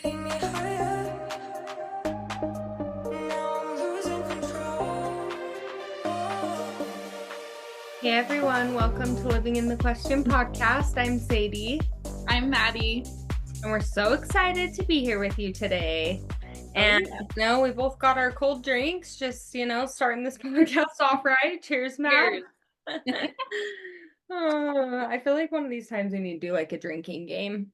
Take me higher. Now I'm losing control. Oh. Hey everyone, welcome to Living in the Question podcast. I'm Sadie, I'm Maddy. and we're so excited to be here with you today. And we both got our cold drinks, just starting this podcast off right. Cheers, Matt. Oh, I feel like one of these times we need to do like a drinking game.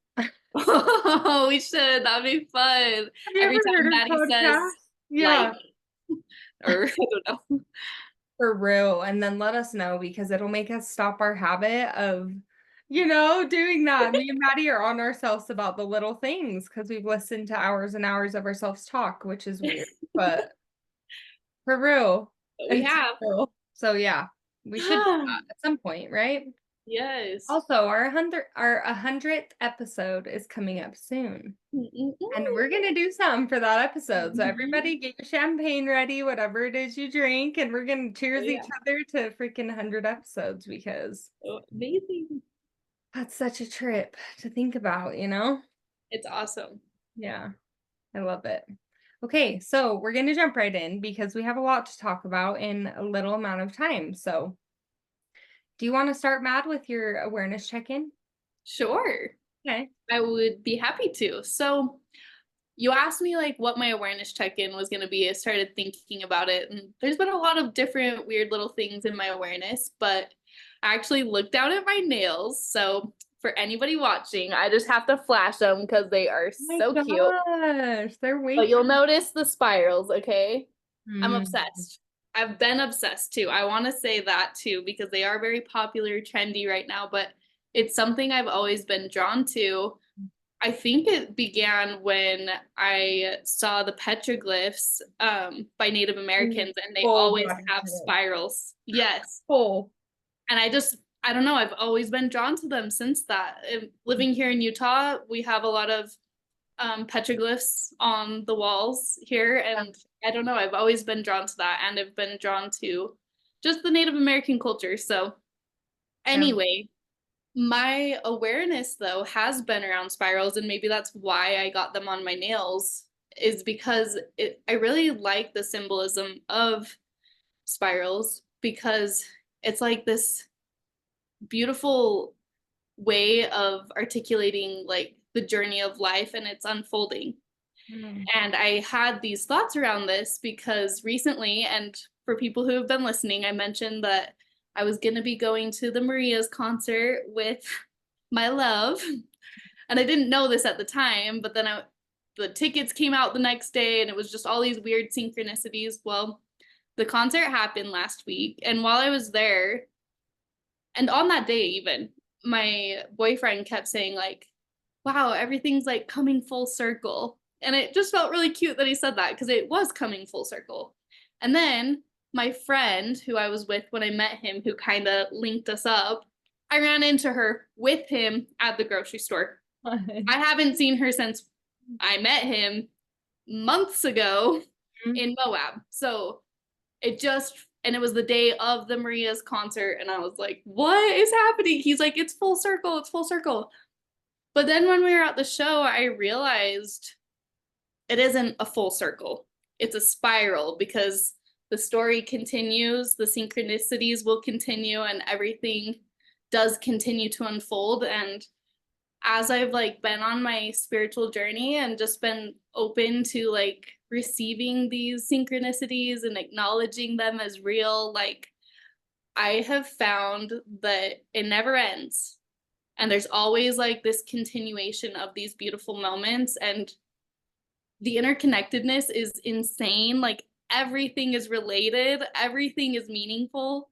Oh, we should. That'd be fun. Have you Every ever time heard of Maddy says, podcasts? Yeah, or I don't know. for real. And then let us know because it'll make us stop our habit of, doing that. Me and Maddie are on ourselves about the little things because we've listened to hours and hours of ourselves talk, which is weird, but for real. We It's have. real. So yeah, we should do that at some point, right? Yes. Also, our 100th episode is coming up soon. And we're going to do something for that episode. So everybody get your champagne ready, whatever it is you drink, and we're going to cheers each other to freaking 100 episodes because amazing. that's such a trip to think about, It's awesome. Yeah, I love it. Okay, so we're going to jump right in because we have a lot to talk about in a little amount of time. So do you want to start, Matt, with your awareness check-in? Sure. Okay. I would be happy to. So you asked me like what my awareness check-in was going to be. I started thinking about it, and there's been a lot of different weird little things in my awareness, but I actually looked down at my nails. So for anybody watching, I just have to flash them because they are so cute. Gosh, they're way But you'll notice the spirals, okay? I'm Mm. obsessed. I've been obsessed too. I want to say that too because they are very popular, trendy right now, but it's something I've always been drawn to. I think it began when I saw the petroglyphs by Native Americans, and they always have spirals. Yes. Oh. And I don't know, I've always been drawn to them since that. Living here in Utah, we have a lot of petroglyphs on the walls here, and I don't know, I've always been drawn to that, and I've been drawn to just the Native American culture. So anyway, my awareness though has been around spirals, and maybe that's why I got them on my nails, is because I really like the symbolism of spirals because it's like this beautiful way of articulating like the journey of life and its unfolding. And I had these thoughts around this because recently, and for people who have been listening, I mentioned that I was going to be going to the Maria's concert with my love. And I didn't know this at the time, but then the tickets came out the next day, and it was just all these weird synchronicities. Well, the concert happened last week, and while I was there, and on that day even, my boyfriend kept saying like, wow, everything's like coming full circle. And it just felt really cute that he said that because it was coming full circle. And then my friend who I was with when I met him, who kind of linked us up, I ran into her with him at the grocery store. I haven't seen her since I met him months ago in Moab. So and it was the day of the Maria's concert, and I was like, what is happening? He's like, it's full circle, it's full circle. But then when we were at the show, I realized it isn't a full circle. It's a spiral because the story continues, the synchronicities will continue, and everything does continue to unfold. And as I've like been on my spiritual journey and just been open to like receiving these synchronicities and acknowledging them as real, like I have found that it never ends. And there's always like this continuation of these beautiful moments, and the interconnectedness is insane. Like everything is related, everything is meaningful.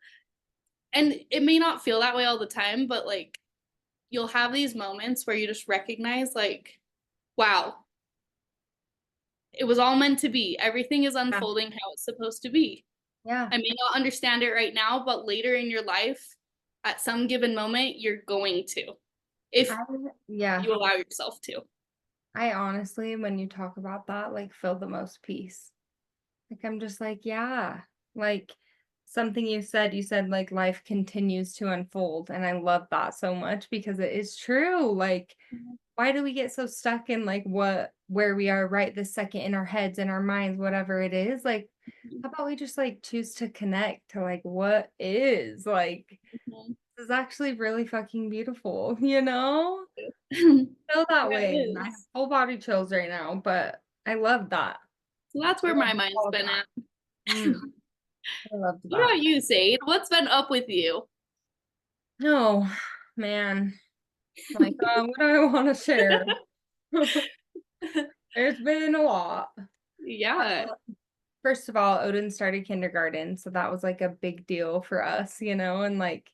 And it may not feel that way all the time, but like you'll have these moments where you just recognize like, wow, it was all meant to be. Everything is unfolding how it's supposed to be. Yeah. I may not understand it right now, but later in your life, at some given moment, you're going to, if you allow yourself to. I honestly, when you talk about that, like feel the most peace. Like I'm just like, yeah, like something you said like life continues to unfold, and I love that so much because it is true. Like, Mhm. why do we get so stuck in like where we are right this second in our heads, in our minds, whatever it is? Like, how about we just like choose to connect to like what is like Mhm. this is actually really fucking beautiful, you know? Feel that Yeah, it way. And I have is. full body chills right now, but I love that. So that's I where love my mind's all of been that. at. Mm, I loved What that. about you, Sade? What's been up with you? Oh, man. Like, what do I want to share? There's been a lot. Yeah. First of all, Odin started kindergarten, so that was like a big deal for us, you know, and like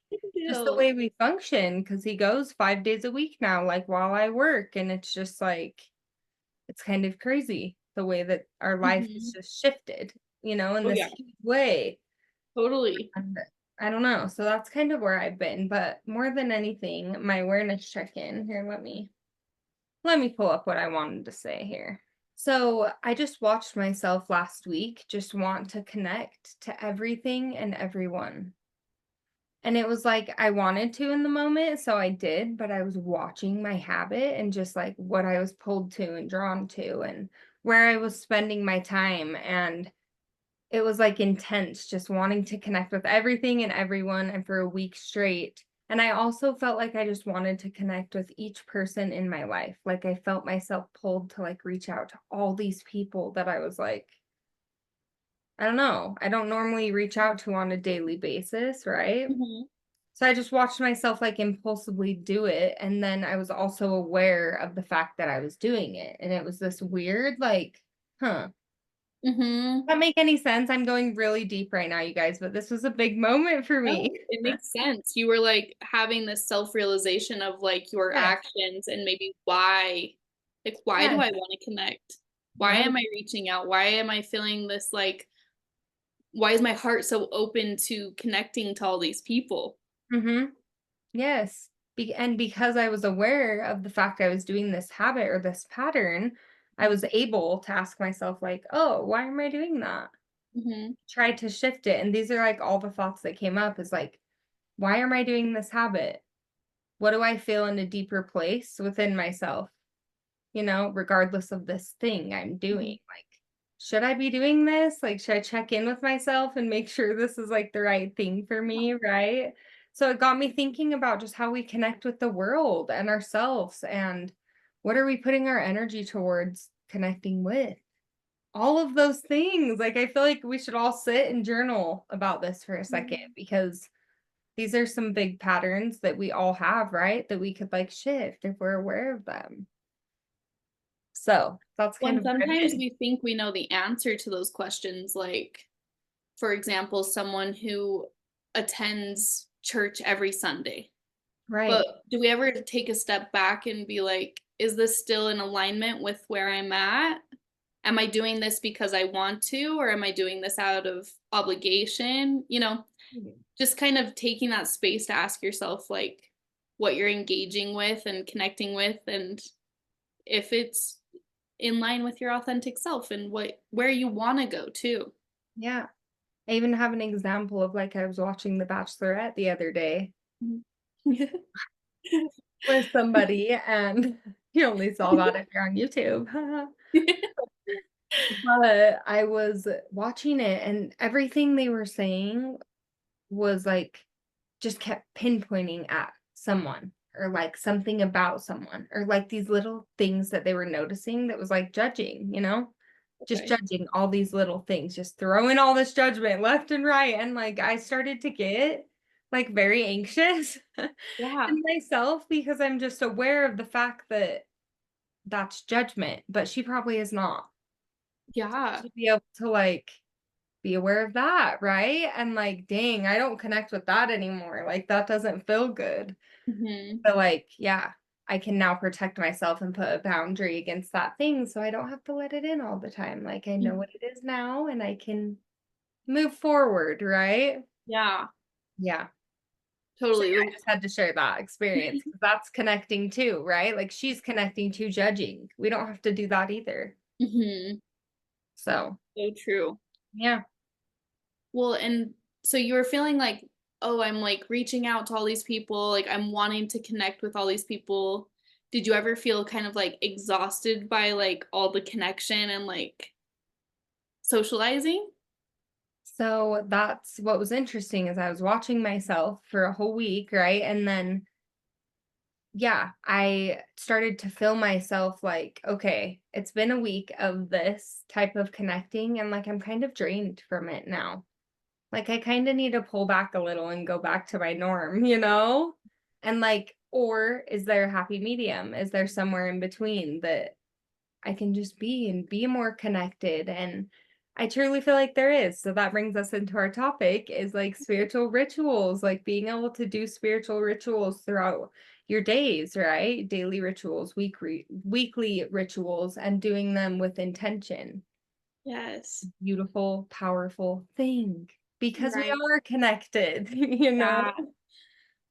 just the Ew. way we function, because he goes 5 days a week now, like while I work, and it's just like it's kind of crazy the way that our life has Mhm. just shifted, you know, in Oh this yeah, huge way. totally. And I don't know. So that's kind of where I've been, but more than anything, my awareness check-in here, let me pull up what I wanted to say here. So I just watched myself last week just want to connect to everything and everyone. And it was like I wanted to in the moment, so I did, but I was watching my habit and just like what I was pulled to and drawn to and where I was spending my time. And it was like intense, just wanting to connect with everything and everyone and for a week straight. And I also felt like I just wanted to connect with each person in my life. Like I felt myself pulled to like reach out to all these people that I was like, I don't know, I don't normally reach out to on a daily basis, right? Mhm. So I just watched myself like impulsively do it. And then I was also aware of the fact that I was doing it. And it was this weird, like, huh. Mhm. That make any sense? I'm going really deep right now, you guys, but this was a big moment for me. No, it makes sense. You were like having this self-realization of like your Yes, actions and maybe why, like, why do yes, I want to connect? Why right. am I reaching out? Why am I feeling this like, why is my heart so open to connecting to all these people? Mm-hmm. Yes. And because I was aware of the fact I was doing this habit or this pattern, I was able to ask myself, like, oh, why am I doing that? Mm-hmm. Try to shift it. And these are like all the thoughts that came up is like, why am I doing this habit? What do I feel in a deeper place within myself? You know, regardless of this thing I'm doing. Like, should I be doing this? Like, should I check in with myself and make sure this is like the right thing for me? Right. So it got me thinking about just how we connect with the world and ourselves and what are we putting our energy towards connecting with? All of those things. Like, I feel like we should all sit and journal about this for a second because these are some big patterns that we all have, right? That we could like shift if we're aware of them. So that's kind When of where I've sometimes been. we think we know the answer to those questions, like, for example, someone who attends church every Sunday. Right. But do we ever take a step back and be like, is this still in alignment with where I'm at? Am I doing this because I want to, or am I doing this out of obligation? Just kind of taking that space to ask yourself, like, what you're engaging with and connecting with, and if it's in line with your authentic self and where you want to go too. Yeah. I even have an example of like I was watching The Bachelorette the other day Mhm. with somebody and you only saw that if you're on YouTube. But I was watching it and everything they were saying was like just kept pinpointing at someone or like something about someone or like these little things that they were noticing that was like judging, you know? Just Okay. judging all these little things, just throwing all this judgment left and right. And like I started to get like very anxious Yeah. in myself because I'm just aware of the fact that that's judgment, but she probably is not. Yeah. To be able to like be aware of that, right? And like, dang, I don't connect with that anymore. Like that doesn't feel good. Hmm. But like, yeah, I can now protect myself and put a boundary against that thing so I don't have to let it in all the time. Like I know what it is now and I can move forward, right? Yeah. Yeah. So Totally. yeah, I just had to share that experience because that's connecting too, right? Like she's connecting to judging. We don't have to do that either. Hmm. So So true. yeah. Well, and so you were feeling like, oh, I'm like reaching out to all these people, like I'm wanting to connect with all these people. Did you ever feel kind of like exhausted by like all the connection and like socializing? So that's what was interesting is I was watching myself for a whole week, right? And then yeah, I started to feel myself like, okay, it's been a week of this type of connecting and like I'm kind of drained from it now. Like I kind of need to pull back a little and go back to my norm, you know? And like, or is there a happy medium? Is there somewhere in between that I can just be and be more connected? And I truly feel like there is. So that brings us into our topic is like spiritual rituals, like being able to do spiritual rituals throughout your days, right? Daily rituals, weekly rituals, and doing them with intention. Yes. Beautiful, powerful thing because we Right. are connected, you know? Yeah.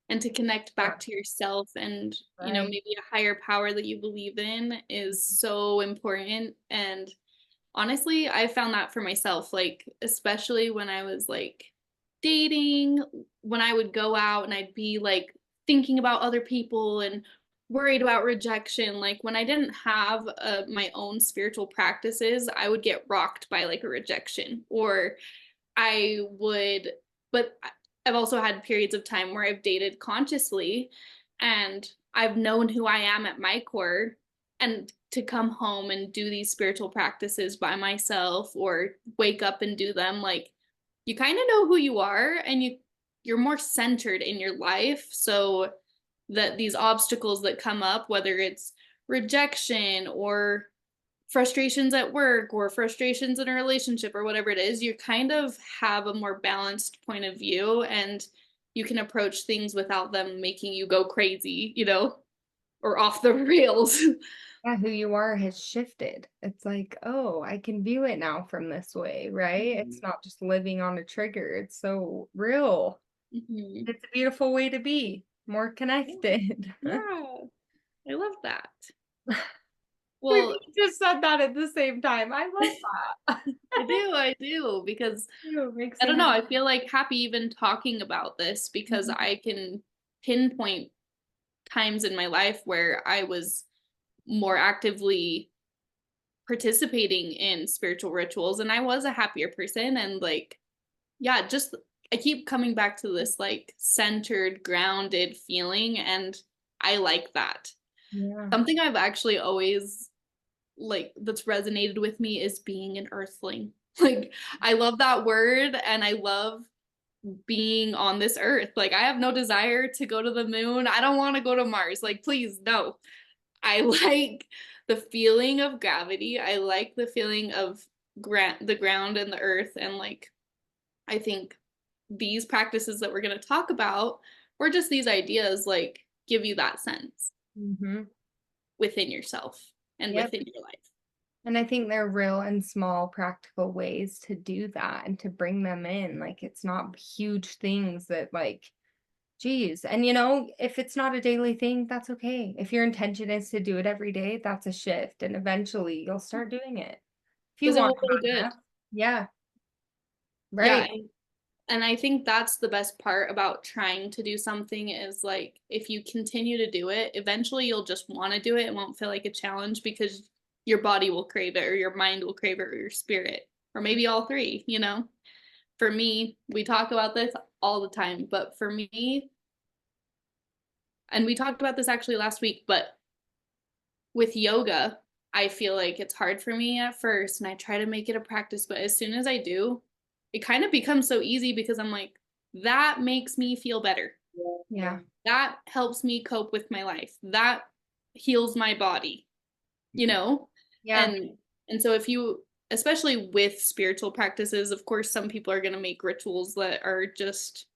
And to connect Yeah, back to yourself and, you know, right. maybe a higher power that you believe in is so important. And honestly, I found that for myself, like, especially when I was like dating, when I would go out and I'd be like thinking about other people and worried about rejection. Like, when I didn't have my own spiritual practices, I would get rocked by like a rejection, or I would, but I've also had periods of time where I've dated consciously and I've known who I am at my core, and to come home and do these spiritual practices by myself or wake up and do them, like you kind of know who you are and you're more centered in your life, so that these obstacles that come up, whether it's rejection or frustrations at work or frustrations in a relationship or whatever it is, you kind of have a more balanced point of view and you can approach things without them making you go crazy, you know, or off the rails. Yeah, who you are has shifted. It's like, oh, I can view it now from this way, right? It's not just living on a trigger. It's so real. Mhm. It's a beautiful way to be, more connected. Yeah, I love that. We Well, both just said that at the same time. I love that. I do, because It makes I me don't know, happy. I feel like happy even talking about this because Mhm. I can pinpoint times in my life where I was more actively participating in spiritual rituals and I was a happier person, and like yeah, just I keep coming back to this like centered, grounded feeling, and I like that. Yeah. Something I've actually always like that's resonated with me is being an earthling. Like I love that word and I love being on this earth. Like I have no desire to go to the moon. I don't want to go to Mars. Like please no. I like the feeling of gravity. I like the feeling of the ground and the earth, and like I think these practices that we're going to talk about, or just these ideas, like give you that sense Hmm. within yourself and Yep. within your life. And I think they're real and small practical ways to do that and to bring them in. Like it's not huge things that like, geez. And you know, if it's not a daily thing, that's okay. If your intention is to do it every day, that's a shift. And eventually you'll start doing it. If you Because it want will feel to good. enough. Yeah. Yeah. Right. And I think that's the best part about trying to do something is like if you continue to do it, eventually you'll just want to do it. It won't feel like a challenge because your body will crave it, or your mind will crave it, or your spirit, or maybe all three, you know? For me, we talk about this all the time, but for me, and we talked about this actually last week, but with yoga, I feel like it's hard for me at first and I try to make it a practice, but as soon as I do, it kind of becomes so easy because I'm like, that makes me feel better. Yeah. That helps me cope with my life. That heals my body, you know? Yeah. And so if you, especially with spiritual practices, of course some people are going to make rituals that are just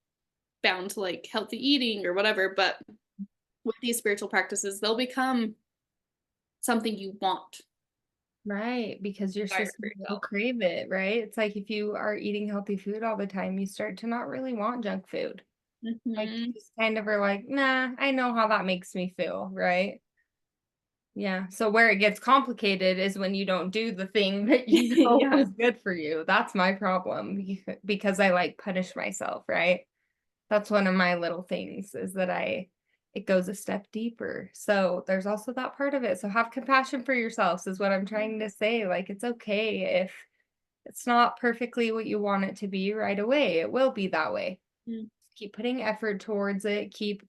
bound to like healthy eating or whatever, but with these spiritual practices, they'll become something you want. Right. Because your Desire system for will yourself. crave it, right? It's like if you are eating healthy food all the time, you start to not really want junk food. Like you Hmm. just kind of are like, nah, I know how that makes me feel, right? Yeah. So where it gets complicated is when you don't do the thing that you know Yeah. is good for you. That's my problem because I like punish myself, right? That's one of my little things is that it goes a step deeper. So there's also that part of it. So have compassion for yourselves is what I'm trying to say. Like it's okay if it's not perfectly what you want it to be right away. It will be that way. Mm. Keep putting effort towards it. Keep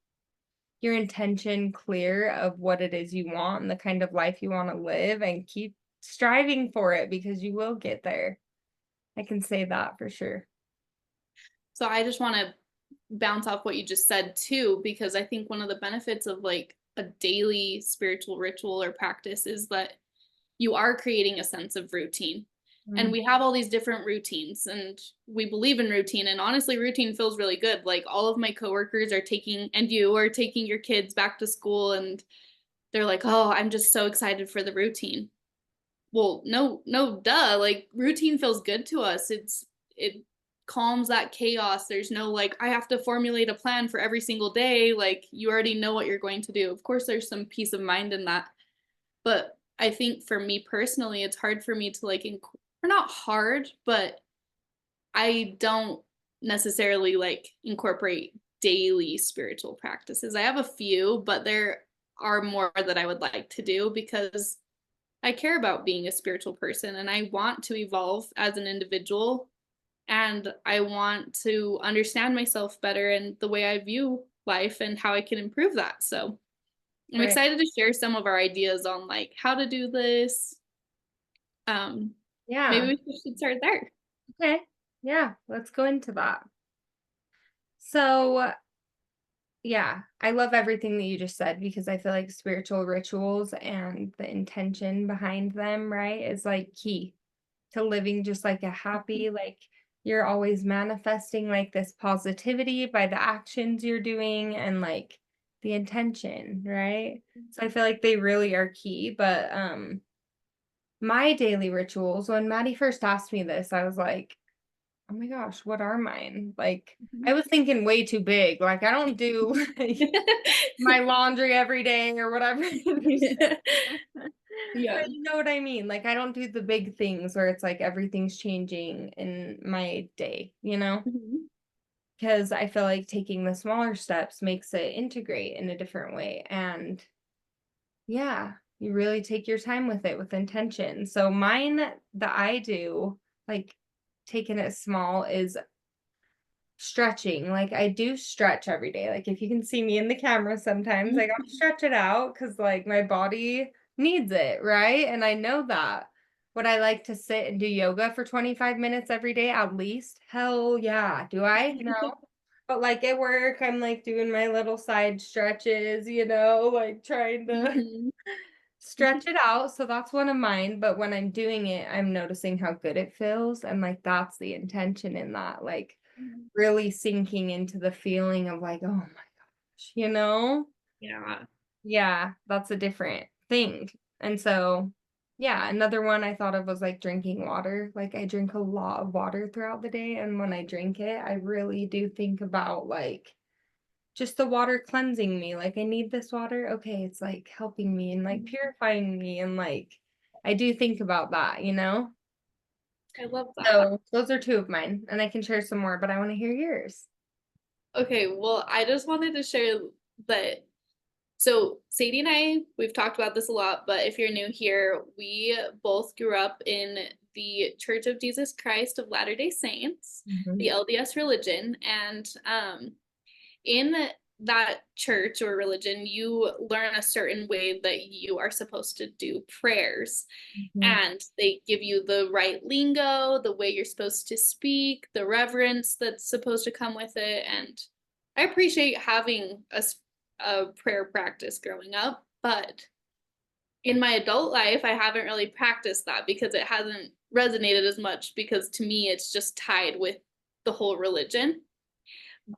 your intention clear of what it is you want and the kind of life you want to live and keep striving for it because you will get there. I can say that for sure. So I just want to bounce off what you just said too, because I think one of the benefits of like a daily spiritual ritual or practice is that you are creating a sense of routine. And we have all these different routines and we believe in routine. And honestly, routine feels really good. Like all of my coworkers are taking, and you are taking your kids back to school and they're like, oh, I'm just so excited for the routine. Well, no, duh. Like routine feels good to us. It calms that chaos. There's no like, I have to formulate a plan for every single day. Like you already know what you're going to do. Of course, there's some peace of mind in that. But I think for me personally, it's hard for me to like, or not hard, but I don't necessarily like incorporate daily spiritual practices. I have a few, but there are more that I would like to do because I care about being a spiritual person and I want to evolve as an individual and I want to understand myself better and the way I view life and how I can improve that. So I'm Right. excited to share some of our ideas on like how to do this. Um, Yeah. maybe we should start there. Okay. Yeah. Let's go into that. So, yeah, I love everything that you just said because I feel like spiritual rituals and the intention behind them, right, is like key to living just like a happy, like you're always manifesting like this positivity by the actions you're doing and like the intention, right? So I feel like they really are key. But my daily rituals, when Maddie first asked me this, I was like, oh my gosh, what are mine? Like I was thinking way too big. Like I don't do like my laundry every day or whatever. Yeah. But you know what I mean? Like I don't do the big things where it's like everything's changing in my day, you know? Mhm. Because I feel like taking the smaller steps makes it integrate in a different way. And yeah, you really take your time with it with intention. So mine that I do, like taking it small, is stretching. Like I do stretch every day. Like if you can see me in the camera sometimes, I gotta stretch it out because like my body needs it, right? And I know that. Would I like to sit and do yoga for 25 minutes every day at least? Hell yeah. Do I? No. But like at work, I'm like doing my little side stretches, like trying to Mhm. stretch it out. So that's one of mine. But when I'm doing it, I'm noticing how good it feels. And like that's the intention in that. Like really sinking into the feeling of like, oh my gosh, Yeah. Yeah, that's a different thing. And so, yeah, another one I thought of was like drinking water. Like I drink a lot of water throughout the day. And when I drink it, I really do think about like just the water cleansing me. Like I need this water. Okay, it's like helping me and like purifying me. And like I do think about that. I love that. So those are two of mine. And I can share some more, but I want to hear yours. Okay, well, I just wanted to share that. So, Sadie and I, we've talked about this a lot, but if you're new here, we both grew up in the Church of Jesus Christ of Latter-day Saints, Mhm. the LDS religion. And in that church or religion, you learn a certain way that you are supposed to do prayers. Mhm. And they give you the right lingo, the way you're supposed to speak, the reverence that's supposed to come with it. And I appreciate having a prayer practice growing up, but in my adult life, I haven't really practiced that because it hasn't resonated as much because to me, it's just tied with the whole religion.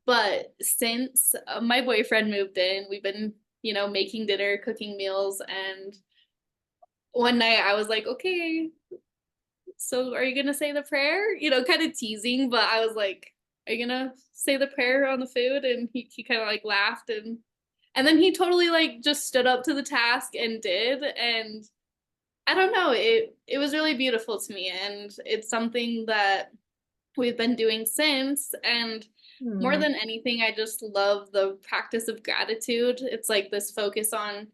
But since my boyfriend moved in, we've been, making dinner, cooking meals, and one night I was like, okay, so are you gonna say the prayer? Kind of teasing, but I was like, are you gonna say the prayer on the food? And he kind of like laughed And then he totally like just stood up to the task and did. And I don't know, it was really beautiful to me. And it's something that we've been doing since. And more Hmm. than anything, I just love the practice of gratitude. It's like this focus on,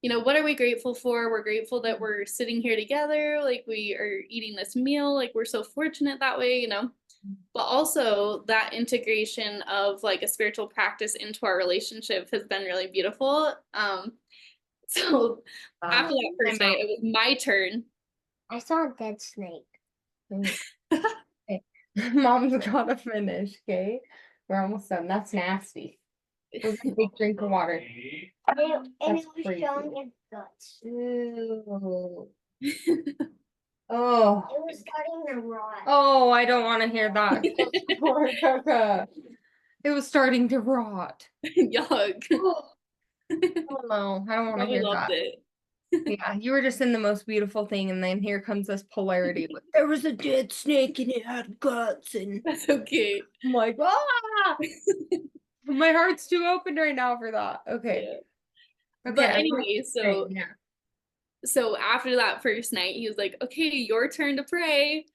what are we grateful for? We're grateful that we're sitting here together, like we are eating this meal, like we're so fortunate that way. But also that integration of like a spiritual practice into our relationship has been really beautiful. So after that first night, it was my turn. I saw a dead snake. Okay. Mom's gotta finish, okay? We're almost done. That's nasty. Go get a big drink of water. And it That's was crazy. showing its guts. Ew. Oh. It was starting to rot. Oh, I don't want to hear that. Poor Coca. It was starting to rot. Yuck. Oh no, I don't want to Probably hear loved that. it. Yeah, you were just in the most beautiful thing, and then here comes this polarity. There was a dead snake and it had guts, and That's okay. I'm like, ah! My heart's too open right now for that. Okay. Yeah. Okay. But anyway, so yeah. so after that first night, he was like, okay, your turn to pray.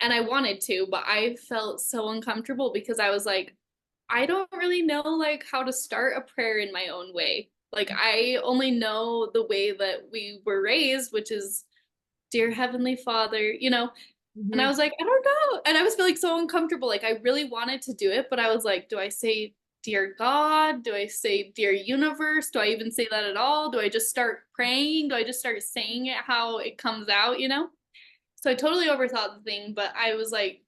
And I wanted to, but I felt so uncomfortable because I was like, I don't really know like how to start a prayer in my own way. Like I only know the way that we were raised, which is dear Heavenly Father. And I was like, I don't know. And I was feeling so uncomfortable. Like I really wanted to do it, but I was like, do I say dear God? Do I say dear universe? Do I even say that at all? Do I just start praying? Do I just start saying it how it comes out? So I totally overthought the thing, but I was like,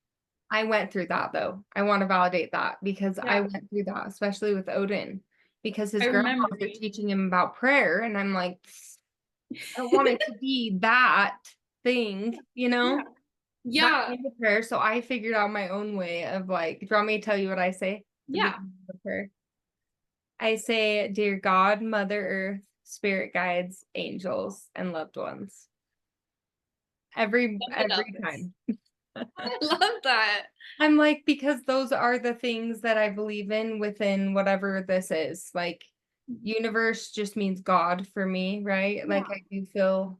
I went through that though. I want to validate that because I yeah, went through that, especially with Odin, because his I grandma remember. was teaching him about prayer, and I'm like, I don't want it to be that thing, Yeah. that Yeah. kind of prayer. So I figured out my own way of like, do you want me to tell you what I say? at the Yeah. beginning of the prayer? I say, dear God, Mother Earth, spirit guides, angels, and loved ones. Every time. I love that. I'm like, because those are the things that I believe in within whatever this is. Like, universe just means God for me, right? Like, I do feel,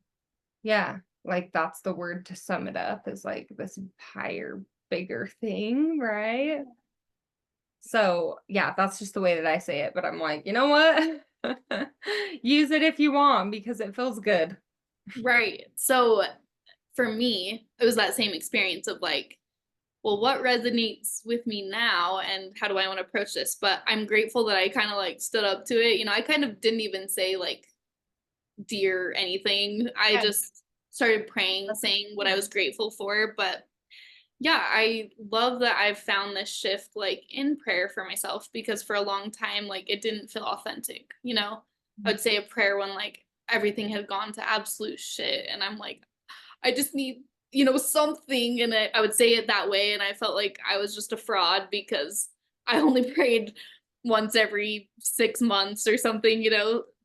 yeah, like that's the word to sum it up, is like this higher, bigger thing, right? So, yeah, that's just the way that I say it. But I'm like, you know what? Use it if you want because it feels good. Right. So for me, it was that same experience of like, well, what resonates with me now and how do I want to approach this? But I'm grateful that I kind of like stood up to it. I kind of didn't even say like dear anything. I Yeah. just started praying, saying what I was grateful for. But yeah, I love that I've found this shift like in prayer for myself because for a long time, like it didn't feel authentic. I would say a prayer when like everything had gone to absolute shit. And I'm like, I just need, something. And I would say it that way. And I felt like I was just a fraud because I only prayed once every 6 months or something.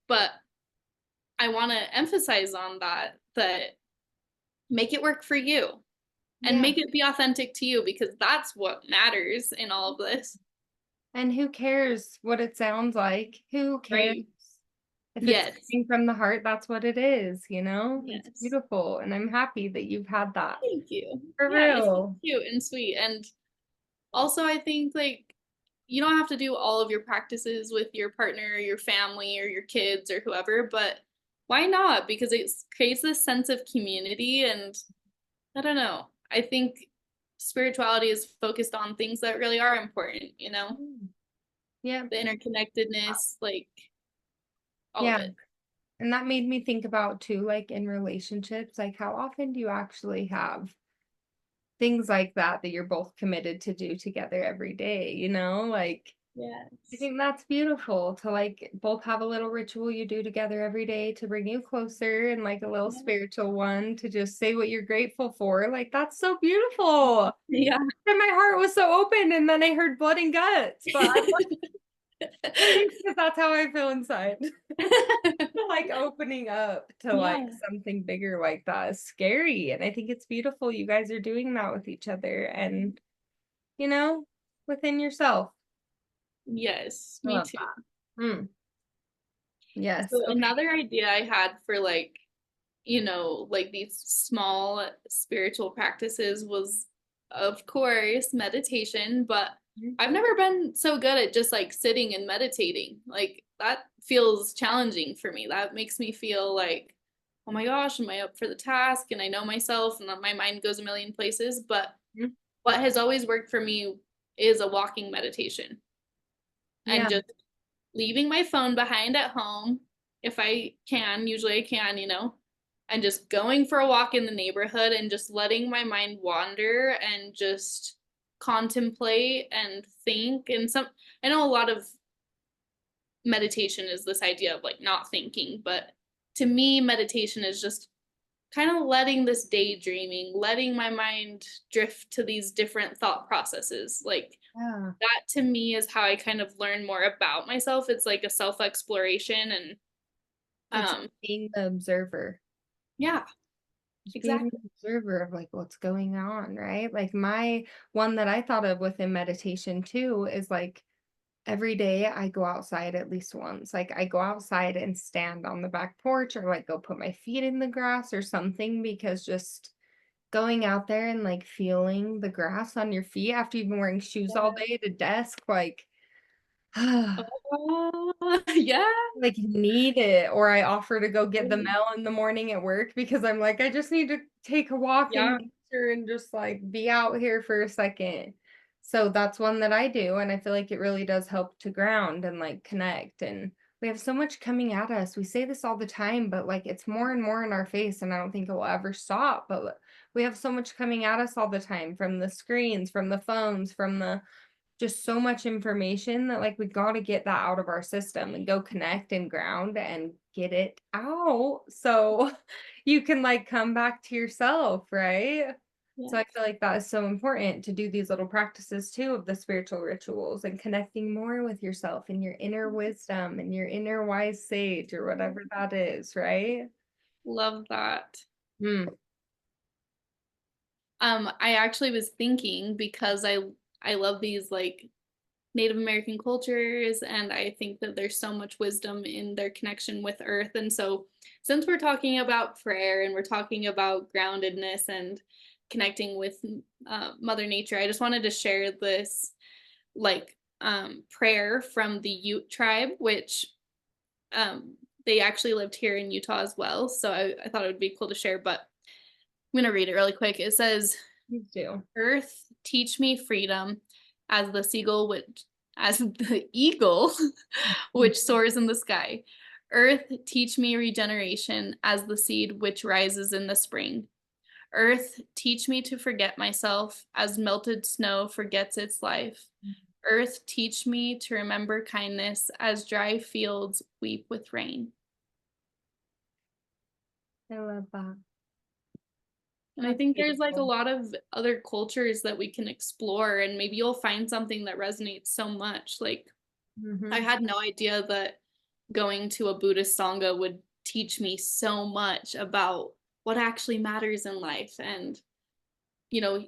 But I want to emphasize on that make it work for you and Yeah. make it be authentic to you because that's what matters in all of this. And who cares what it sounds like? Who cares? Right. If Yes. it's coming from the heart, that's what it is, Yes. It's beautiful. And I'm happy that you've had that. Thank you. For Yeah, it's so real. cute and sweet. And also I think like you don't have to do all of your practices with your partner or your family or your kids or whoever, but why not? Because it creates this sense of community. And I don't know. I think spirituality is focused on things that really are important. Yeah. The interconnectedness, like all of Yeah. it. And that made me think about too, like in relationships, like how often do you actually have things like that you're both committed to do together every day, Like Yes. I think that's beautiful to like both have a little ritual you do together every day to bring you closer and like a little Yeah. spiritual one to just say what you're grateful for. Like that's so beautiful. Yeah. And my heart was so open and then I heard blood and guts, but I think that's how I feel inside. Like opening up to like Yeah. something bigger like that is scary. And I think it's beautiful you guys are doing that with each other and within yourself. Yes, I me love too. that. Mm. Yes. So Okay. another idea I had for like, like these small spiritual practices was, of course, meditation, but Mhm. I've never been so good at just like sitting and meditating. Like that feels challenging for me. That makes me feel like, oh my gosh, am I up for the task? And I know myself and that my mind goes a million places. But Mhm. what has always worked for me is a walking meditation and Yeah. just leaving my phone behind at home if I can, usually I can, and just going for a walk in the neighborhood and just letting my mind wander and just contemplate and think. And I know a lot of meditation is this idea of like not thinking, but to me, meditation is just kind of letting this daydreaming, letting my mind drift to these different thought processes. Like Yeah. that to me is how I kind of learn more about myself. It's like a self exploration and It's um being the observer. yeah, Just being exactly. an observer of like what's going on, right? Like my one that I thought of within meditation too is like every day I go outside at least once. Like I go outside and stand on the back porch or like go put my feet in the grass or something because just going out there and like feeling the grass on your feet after you've been wearing shoes all day at a desk, like Oh, yeah. like need it. Or I offer to go get the Mm. mail in the morning at work because I'm like, I just need to take a walk in Yeah. nature and just like be out here for a second. So that's one that I do. And I feel like it really does help to ground and like connect. And we have so much coming at us. We say this all the time, but like it's more and more in our face. And I don't think it will ever stop. But we have so much coming at us all the time from the screens, from the phones, from the just so much information that like we got to get that out of our system and go connect and ground and get it out so you can like come back to yourself, right? Yeah. So I feel like that is so important to do these little practices too of the spiritual rituals and connecting more with yourself and your inner wisdom and your inner wise sage or whatever that is, right? Love that. Mm. I actually was thinking because I love these like Native American cultures, and I think that there's so much wisdom in their connection with Earth. And so, since we're talking about prayer and we're talking about groundedness and connecting with Mother Nature, I just wanted to share this like prayer from the Ute tribe, which um, they actually lived here in Utah as well. So I thought it would be cool to share, but I'm going to read it really quick. It says, Please do. Earth, teach me freedom as the seagull which as the eagle which soars in the sky. Earth, teach me regeneration as the seed which rises in the spring. Earth, teach me to forget myself as melted snow forgets its life. Earth, teach me to remember kindness as dry fields weep with rain. I love that. And I That's think there's like a beautiful. lot of other cultures that we can explore, and maybe you'll find something that resonates so much. Like, I Mhm. had no idea that going to a Buddhist Sangha would teach me so much about what actually matters in life and, you know,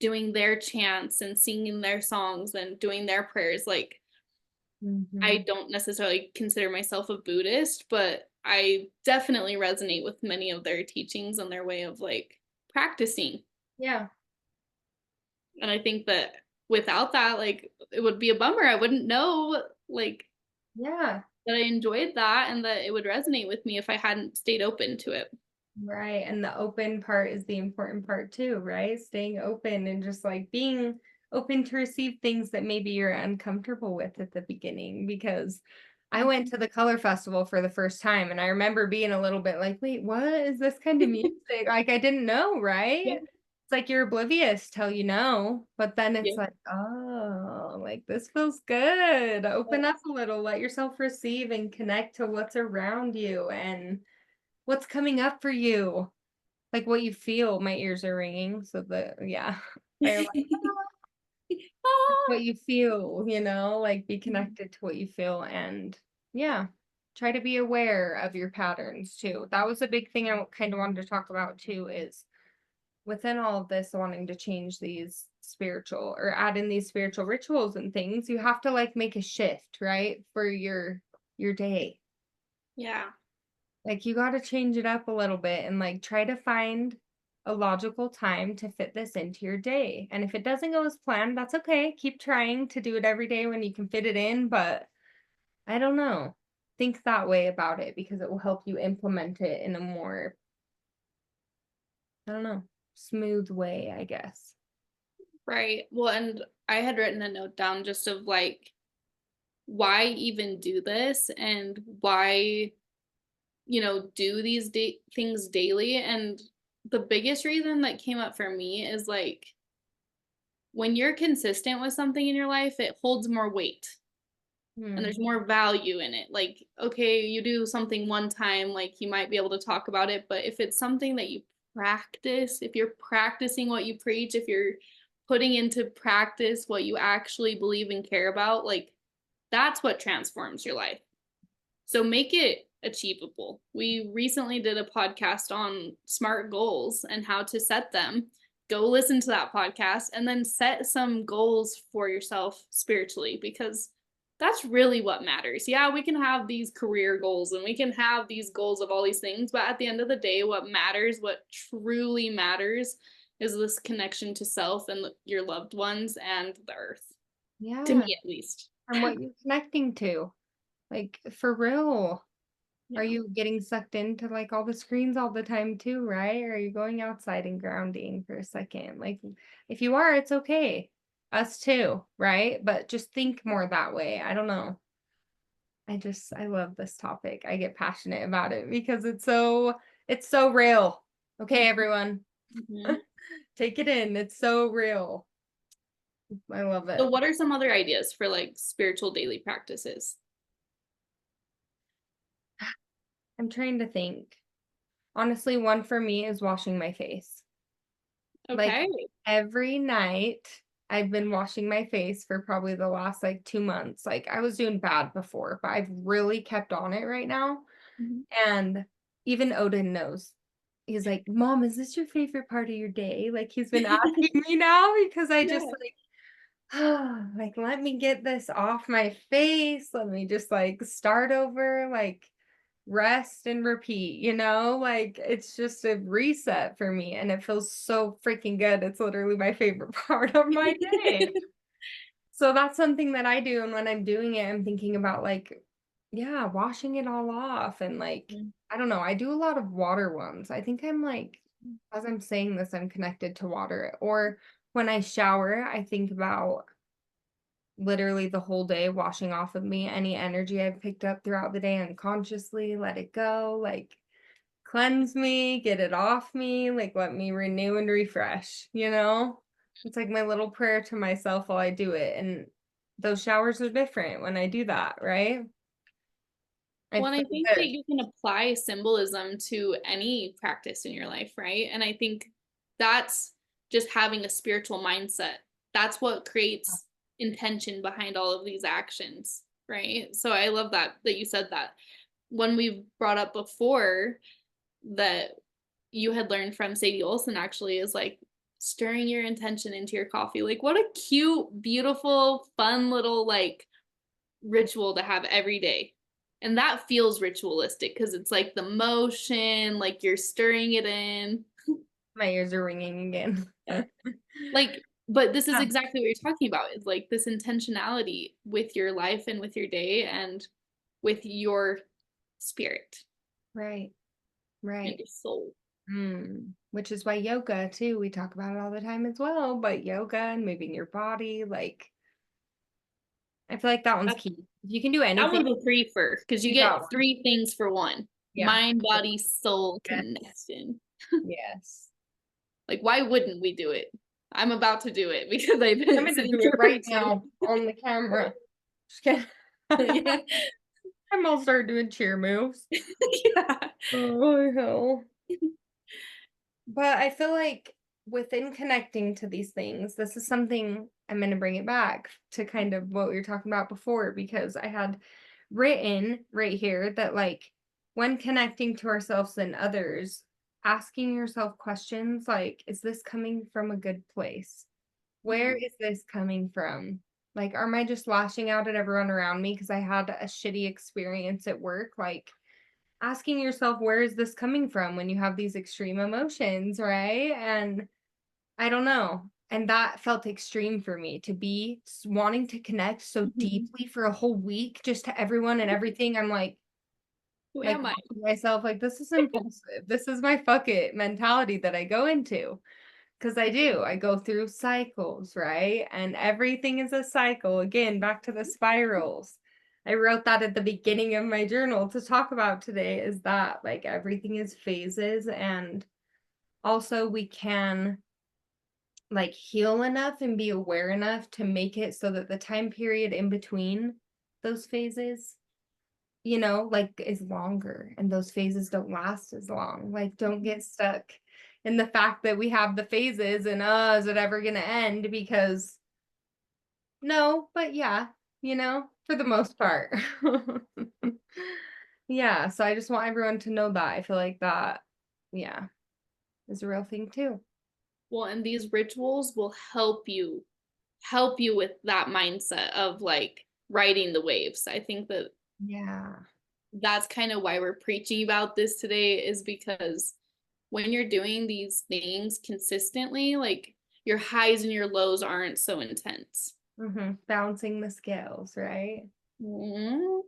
doing their chants and singing their songs and doing their prayers. Like, I Mhm. don't necessarily consider myself a Buddhist, but I definitely resonate with many of their teachings and their way of like practicing. Yeah. And I think that without that, like, it would be a bummer. I wouldn't know, like, Yeah. that I enjoyed that and that it would resonate with me if I hadn't stayed open to it. Right. And the open part is the important part too, right? Staying open and just like being open to receive things that maybe you're uncomfortable with at the beginning. Because I went to the color festival for the first time and I remember being a little bit like, wait, what is this kind of music? Like I didn't know, right? Yeah. It's like you're oblivious till you know, but then it's Yeah. like, oh, like this feels good. Open up a little, let yourself receive and connect to what's around you and what's coming up for you? Like what you feel. My ears are ringing, so yeah. They're like Ah. what you feel, like be connected to what you feel and yeah. Try to be aware of your patterns too. That was a big thing I kind of wanted to talk about too is within all of this wanting to change these spiritual or add in these spiritual rituals and things, you have to like make a shift, right? For your your day. Yeah. Like you got to change it up a little bit and like try to find a logical time to fit this into your day. And if it doesn't go as planned, that's okay. Keep trying to do it every day when you can fit it in, but I don't know. Think that way about it because it will help you implement it in a more, I don't know, smooth way, I guess. Right. Well, and I had written a note down just of like, why even do this and why, do these things daily. And the biggest reason that came up for me is like, when you're consistent with something in your life, it holds more weight and there's more value in it. Like, okay, you do something one time, like you might be able to talk about it, but if it's something that you practice, if you're practicing what you preach, if you're putting into practice what you actually believe and care about, like that's what transforms your life. So make it achievable. We recently did a podcast on SMART goals and how to set them. Go listen to that podcast and then set some goals for yourself spiritually, because that's really what matters. Yeah, we can have these career goals and we can have these goals of all these things, but at the end of the day, what matters, what truly matters, is this connection to self and your loved ones and the earth. Yeah. To me, at least. And what you're connecting to. Like for real. Are Yeah. you getting sucked into like all the screens all the time too, right? Or are you going outside and grounding for a second? Like if you are, it's okay. Us too, right? But just think more that way. I don't know. I love this topic. I get passionate about it because it's so real. Okay, everyone. Mhm. Take it in. It's so real. I love it. So what are some other ideas for like spiritual daily practices? I'm trying to think. Honestly, one for me is washing my face. Like Okay. every night I've been washing my face for probably the last like 2 months. Like I was doing bad before, but I've really kept on it right now. Mhm. And even Odin knows. He's like, Mom, is this your favorite part of your day? Like he's been asking me now because I just like let me get this off my face. Let me just like start over, like rest and repeat, like it's just a reset for me and it feels so freaking good. It's literally my favorite part of my day. So that's something that I do. And when I'm doing it, I'm thinking about like, yeah, washing it all off. And like, Mhm. I don't know, I do a lot of water ones. I think I'm like, as I'm saying this, I'm connected to water. Or when I shower, I think about literally the whole day washing off of me any energy I've picked up throughout the day unconsciously, let it go, like cleanse me, get it off me, like let me renew and refresh, It's like my little prayer to myself while I do it. And those showers are different when I do that, right? I Well, and I feel think that good. you can apply symbolism to any practice in your life, right? And I think that's just having a spiritual mindset. That's what creates intention behind all of these actions, right? So I love that you said that. When we've brought up before that you had learned from Sadie Olson actually is like stirring your intention into your coffee. Like what a cute, beautiful, fun little like ritual to have every day. And that feels ritualistic because it's like the motion, like you're stirring it in. My ears are ringing again. Like, but this is Yeah. exactly what you're talking about. It's like this intentionality with your life and with your day and with your spirit Right, and right. your soul. Which is why yoga too, we talk about it all the time as well, but yoga and moving your body, like I feel like that one's That, key. If you can do that anything, one's a three for because you do that get one. three things for one: Yeah. mind, body, soul Yes. connection. Yes. Like, why wouldn't we do it? I'm about to do it because I've I'm been gonna sitting do it here right for now on the camera. Just kidding. yeah. I'm all start doing cheer moves. Yeah. Oh hell. But I feel like within connecting to these things, this is something I'm going to bring it back to kind of what we were talking about before, because I had written right here that, like, when connecting to ourselves and others, asking yourself questions like, is this coming from a good place? Where Mhm. is this coming from? Like, am I just lashing out at everyone around me because I had a shitty experience at work? Like, asking yourself, where is this coming from when you have these extreme emotions, right? And I don't know. And that felt extreme for me to be wanting to connect so Mhm. deeply for a whole week just to everyone and everything. I'm Who like am I? myself, like, this is impulsive. This is my fuck it mentality that I go into. Because I do. I go through cycles, right? And everything is a cycle. Again, back to the spirals. I wrote that at the beginning of my journal to talk about today is that like everything is phases. And also we can like heal enough and be aware enough to make it so that the time period in between those phases, like is longer and those phases don't last as long. Like don't get stuck in the fact that we have the phases and is it ever gonna end? Because no, but yeah, for the most part. Yeah, so I just want everyone to know that. I feel like that, yeah, is a real thing too. Well, and these rituals will help you with that mindset of like riding the waves. I think that Yeah. that's kind of why we're preaching about this today, is because when you're doing these things consistently, like your highs and your lows aren't so intense. Balancing the scales, right? Mhm.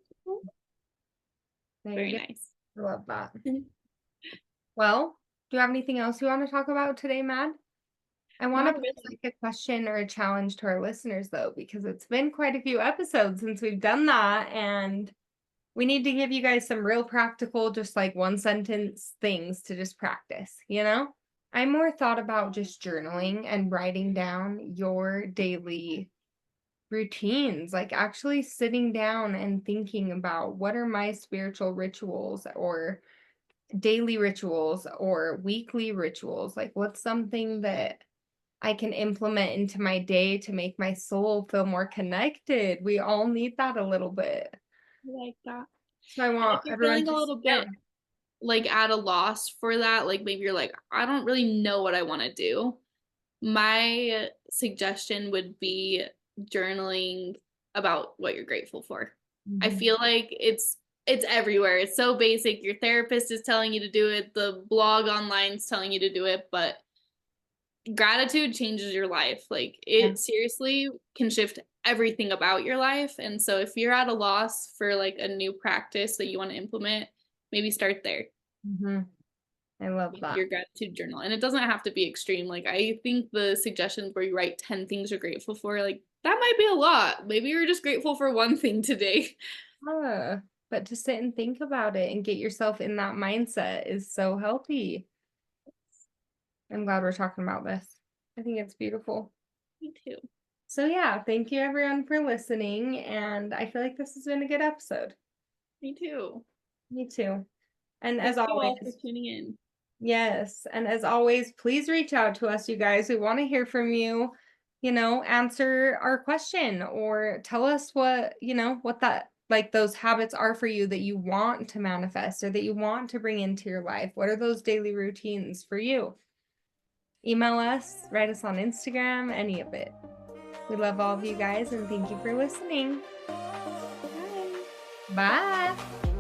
There Very you go. nice. I love that. Well, do you have anything else you want to talk about today, Mad? I want to Not pose really. like a question or a challenge to our listeners though, because it's been quite a few episodes since we've done that, and we need to give you guys some real practical, just like one sentence things to just practice, I more thought about just journaling and writing down your daily routines, like actually sitting down and thinking about what are my spiritual rituals or daily rituals or weekly rituals, like what's something that I can implement into my day to make my soul feel more connected. We all need that a little bit. I like that. So I And if want you're everyone feeling a to little yeah. bit like at a loss for that, like maybe you're like, I don't really know what I want to do, my suggestion would be journaling about what you're grateful for. I Mhm. feel like it's everywhere. It's so basic. Your therapist is telling you to do it, the blog online is telling you to do it, but gratitude changes your life. Like Yeah. it seriously can shift everything about your life. And so if you're at a loss for like a new practice that you want to implement, maybe start there. Mhm. I love With that. your gratitude journal. And it doesn't have to be extreme. Like I think the suggestions where you write 10 things you're grateful for, like that might be a lot. Maybe you're just grateful for one thing today. But to sit and think about it and get yourself in that mindset is so healthy. I'm glad we're talking about this. I think it's beautiful. Me too. So yeah, thank you everyone for listening, and I feel like this has been a good episode. Me too. Me too. And as Thank you always, all for tuning in. yes, and as always, please reach out to us, you guys. We want to hear from you. Answer our question or tell us what that like those habits are for you that you want to manifest or that you want to bring into your life. What are those daily routines for you? Email us, write us on Instagram, any of it. We love all of you guys and thank you for listening. Bye. Bye.